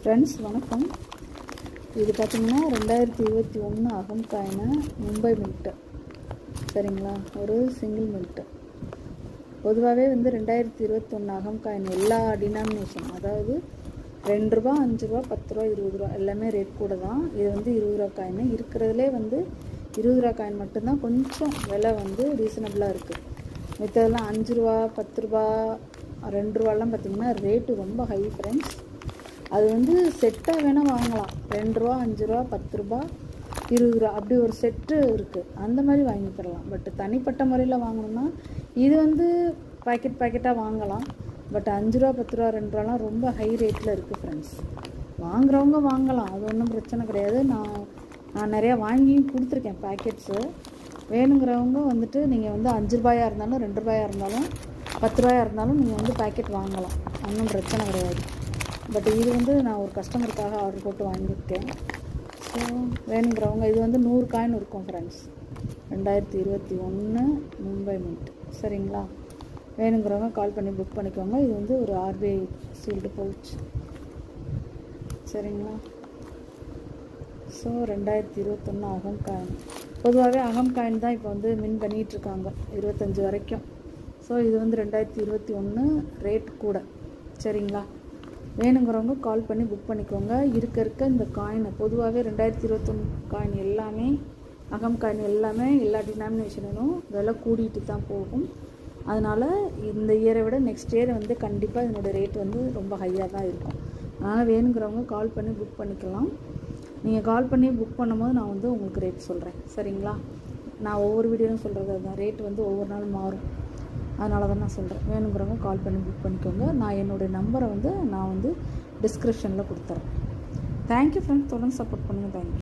Friends வணக்கம். இது பார்த்திங்கன்னா 2021 அகம் காயினு மும்பை மில்ட்டு. சரிங்களா, ஒரு சிங்கிள் மில்ட்டு. பொதுவாகவே 2021 அகம் காயின் எல்லா டினாமினேஷன், அதாவது 2 ரூபா, 5 ரூபா, 10 ரூபா, 20 ரூபா எல்லாமே ரேட் கூட தான். இது 20 ரூபா காயின் இருக்கிறதுலே 20 ரூபா காயின் மட்டும்தான் கொஞ்சம் விலை ரீசனபிளாக இருக்குது. மித்ததெல்லாம் 5 ரூபா, 10 ரூபா, 2 ரூபாலாம் பார்த்திங்கன்னா ரேட்டு ரொம்ப ஹை ஃப்ரெண்ட்ஸ். அது செட்டாக வேணால் வாங்கலாம். 2 ரூபா, 5 ரூபா, 10 ரூபா, 20 ரூபா அப்படி ஒரு செட்டு இருக்குது. அந்த மாதிரி வாங்கிக்கிறலாம். பட் தனிப்பட்ட முறையில் வாங்கணும்னா இது பாக்கெட்டாக வாங்கலாம். பட் 5 ரூபா, 10 ரூபா, 2 ரூபாலாம் ரொம்ப ஹை ரேட்டில் இருக்குது ஃப்ரெண்ட்ஸ். வாங்குறவங்க வாங்கலாம், அது ஒன்றும் பிரச்சனை கிடையாது. நான் நிறையா வாங்கியும் கொடுத்துருக்கேன் பேக்கெட்ஸு. வேணுங்கிறவங்க நீங்கள் 5 ரூபாயாக இருந்தாலும், 2 ரூபாயாக இருந்தாலும், 10 ரூபாயாக இருந்தாலும் நீங்கள் பேக்கெட் வாங்கலாம், ஒன்றும் பிரச்சனை கிடையாது. பட் இது நான் ஒரு கஸ்டமருக்காக ஆர்டர் போட்டு வாங்கியிருக்கேன். ஸோ வேணுங்கிறவங்க இது 100 காயின் இருக்கும் ஃப்ரெண்ட்ஸ். 2021 மும்பை மின்ட். சரிங்களா, வேணுங்கிறவங்க கால் பண்ணி புக் பண்ணிக்கோங்க. இது ஒரு RBI சீல்டு பவுச். சரிங்களா. ஸோ 2021 அகம் காயின். பொதுவாகவே அகம் காயின் தான் இப்போ மின் பண்ணிகிட்ருக்காங்க 25 வரைக்கும். ஸோ இது 2021 ரேட் கூட. சரிங்களா, வேணுங்கிறவங்க கால் பண்ணி புக் பண்ணிக்கோங்க. இருக்க இந்த காயினை பொதுவாகவே 2021 காயின் எல்லாமே, அகம் காயின் எல்லாமே எல்லா டினாமினேஷனும் விலை கூடிட்டு தான் போகும். அதனால் இந்த இயரை விட நெக்ஸ்ட் இயர் கண்டிப்பாக இதனோட ரேட் ரொம்ப ஹையாக தான் இருக்கும். அதனால் வேணுங்கிறவங்க கால் பண்ணி புக் பண்ணிக்கலாம். நீங்கள் கால் பண்ணி புக் பண்ணும்போது நான் உங்களுக்கு ரேட் சொல்கிறேன். சரிங்களா, நான் ஒவ்வொரு வீடியோவும் சொல்கிறது அதுதான். ரேட் ஒவ்வொரு நாள் மாறும், அதனால தான் நான் சொல்கிறேன். வேணுங்கிறவங்க கால் பண்ணி புக் பண்ணிக்கோங்க. நான் என்னுடைய நம்பரை நான் டிஸ்கிரிப்ஷனில் கொடுத்துறேன். தேங்க்யூ ஃப்ரெண்ட்ஸ், தொடர்ந்து சப்போர்ட் பண்ணுங்கள். தேங்க்யூ.